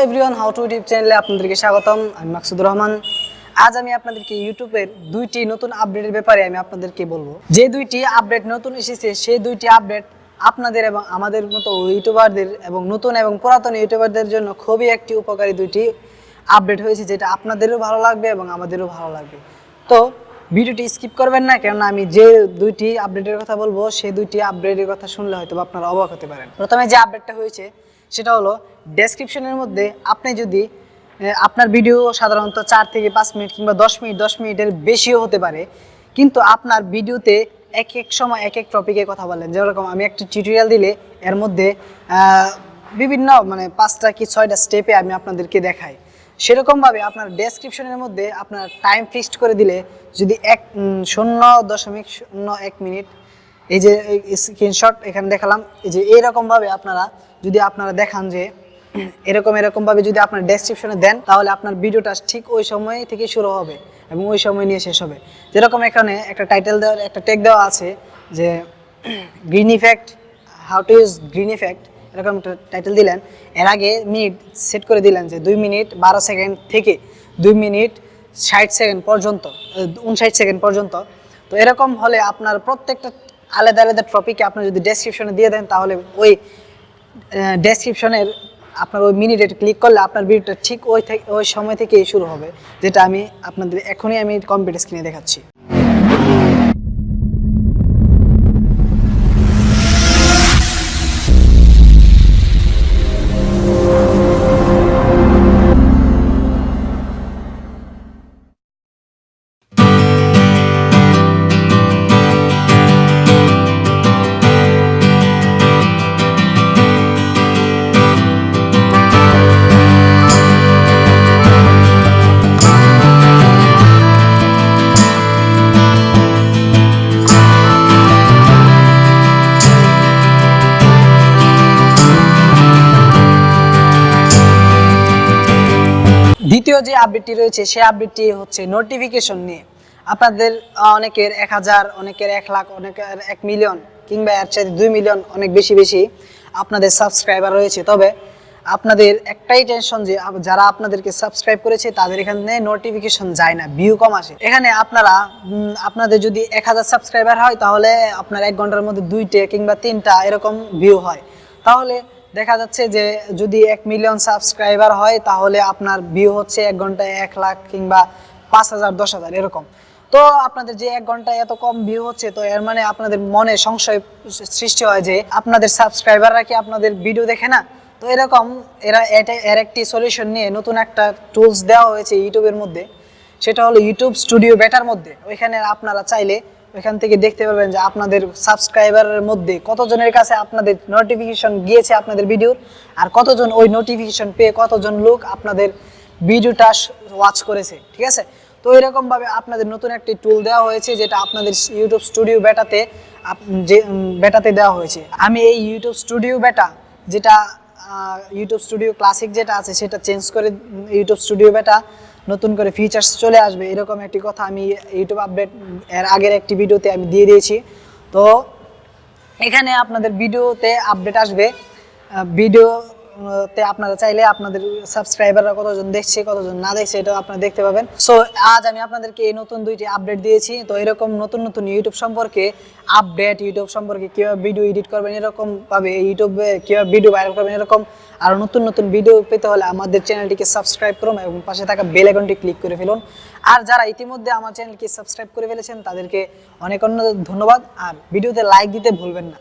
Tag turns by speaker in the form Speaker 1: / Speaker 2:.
Speaker 1: Everyone how to YouTube চ্যানেলে আপনাদেরকে স্বাগতম। আমি মাকসুদ রহমান। আজ আমি আপনাদেরকে ইউটিউবের দুইটি নতুন আপডেটের ব্যাপারে আমি আপনাদেরকে বলবো। যে দুইটি আপডেট নতুন এসেছে সেই দুইটি আপডেট আপনাদের এবং আমাদের মতো ইউটিউবারদের এবং নতুন এবং পুরাতন ইউটিউবারদের জন্য খুবই একটি উপকারী দুইটি আপডেট হয়েছে, যেটা আপনাদেরও ভালো লাগবে এবং আমাদেরও ভালো লাগবে। তো ভিডিওটি স্কিপ করবেন না, কেননা আমি যে দুইটি আপডেটের কথা বলবো সেই দুইটি আপডেটের কথা শুনলে হয়তো আপনারা অবাক হতে পারেন। প্রথমে যে আপডেটটা হয়েছে সেটা হলো ডেসক্রিপশনের মধ্যে আপনি যদি আপনার ভিডিও সাধারণত 4 থেকে 5 মিনিট কিংবা 10 মিনিটের বেশিও হতে পারে, কিন্তু আপনার ভিডিওতে এক এক সময় এক এক টপিকে কথা বলেন। যেরকম আমি একটা টিউটোরিয়াল দিলে এর মধ্যে বিভিন্ন 5টা কি 6টা স্টেপে আমি আপনাদেরকে দেখাই, সেরকমভাবে আপনার ডেসক্রিপশনের মধ্যে আপনার টাইম ফিক্সড করে দিলে যদি 0.01 মিনিট, এই যে স্ক্রিনশট এখানে দেখালাম, এই যে এইরকমভাবে আপনারা দেখান যে এরকমভাবে যদি আপনার ডেসক্রিপশনে দেন, তাহলে আপনার ভিডিওটা ঠিক ওই সময় থেকে শুরু হবে এবং ওই সময় নিয়ে শেষ হবে। যেরকম এখানে একটা টাইটেল দেওয়া, একটা ট্যাগ দেওয়া আছে যে green effect, how to use green effect, এরকম একটা টাইটেল দিলেন। এর আগে মিনিট সেট করে দিলেন যে 2 মিনিট 12 সেকেন্ড থেকে 2 মিনিট 60 সেকেন্ড পর্যন্ত, 59 সেকেন্ড পর্যন্ত। তো এরকম হলে আপনার প্রত্যেকটা আলাদা আলাদা টপিকে আপনি যদি ডেসক্রিপশনে দিয়ে দেন, তাহলে ওই ডেসক্রিপশনের আপনার ওই মিনিটে ক্লিক করলে আপনার ভিডিওটা ঠিক ওই সময় থেকেই শুরু হবে, যেটা আমি আপনাদের এখনই কম্পিউটার স্ক্রিনে দেখাচ্ছি। দ্বিতীয় যে আপডেটটি রয়েছে সেই আপডেটটি হচ্ছে নোটিফিকেশন নিয়ে। আপনাদের অনেকের 1000, অনেকের 1 লাখ, অনেকের 1 মিলিয়ন কিংবা এর চাইতে 2 মিলিয়ন অনেক বেশি আপনাদের সাবস্ক্রাইবার রয়েছে। তবে আপনাদের একটাই টেনশন যে যারা আপনাদেরকে সাবস্ক্রাইব করেছে তাদের এখানে নোটিফিকেশন যায় না, ভিউ কম আসে। এখানে আপনাদের যদি 1000 সাবস্ক্রাইবার হয়, তাহলে আপনার 1 ঘন্টার মধ্যে 2টা কিংবা 3টা এরকম ভিউ হয়। তাহলে দেখা যাচ্ছে যে যদি 1 মিলিয়ন সাবস্ক্রাইবার হয়, তাহলে আপনার ভিউ হচ্ছে 1 ঘন্টায় 1 লাখ কিংবা 5000, 10,000 এরকম। তো আপনাদের যে 1 ঘন্টায় এত কম ভিউ হচ্ছে, তো এর মানে আপনাদের মনে সংশয় সৃষ্টি হয় যে আপনাদের সাবস্ক্রাইবাররা কি আপনাদের ভিডিও দেখে না। তো এরকম এর একটি সলিউশন নিয়ে নতুন একটা টুলস দেওয়া হয়েছে ইউটিউবের মধ্যে, সেটা হলো ইউটিউব স্টুডিও বেটার মধ্যে। ওইখানে আপনারা চাইলে ওইখান থেকে দেখতে পারবেন যে আপনাদের সাবস্ক্রাইবারের মধ্যে কতজনের কাছে আপনাদের নোটিফিকেশন গিয়েছে আপনাদের ভিডিওর, আর কতজন ওই নোটিফিকেশন পেয়ে কতজন লোক আপনাদের ভিডিওটা ওয়াচ করেছে। ঠিক আছে, তো এরকমভাবে আপনাদের নতুন একটি টুল দেওয়া হয়েছে, যেটা আপনাদের ইউটিউব স্টুডিও বেটাতে দেওয়া হয়েছে। আমি এই ইউটিউব স্টুডিও বেটা, যেটা ইউটিউব স্টুডিও ক্লাসিক যেটা আছে, সেটা চেঞ্জ করে ইউটিউব স্টুডিও বেটা নতুন করে ফিচার্স চলে আসবে, এরকম একটি কথা আমি ইউটিউব আপডেট এর আগের একটি ভিডিওতে আমি দিয়ে দিয়েছি। তো এখানে আপনাদের ভিডিওতে আপডেট আসবে, ভিডিওতে আপনারা চাইলে আপনাদের সাবস্ক্রাইবাররা কতজন দেখছে কতজন না দেখছে এটা আপনারা দেখতে পাবেন। সো আজ আমি আপনাদেরকে এই নতুন 2টি আপডেট দিয়েছি। তো এরকম নতুন ইউটিউব সম্পর্কে আপডেট, ইউটিউব সম্পর্কে কীভাবে ভিডিও এডিট করবেন, এরকমভাবে ইউটিউবে কীভাবে ভিডিও ভাইরাল করবেন, এরকম আর নতুন ভিডিও পেতে হলে আমাদের চ্যানেলটিকে সাবস্ক্রাইব করুন এবং পাশে থাকা বেল আইকনটি ক্লিক করে ফেলুন। আর যারা ইতিমধ্যে আমার চ্যানেলকে সাবস্ক্রাইব করে ফেলেছেন তাদেরকে অনেক ধন্যবাদ, আর ভিডিওতে লাইক দিতে ভুলবেন না।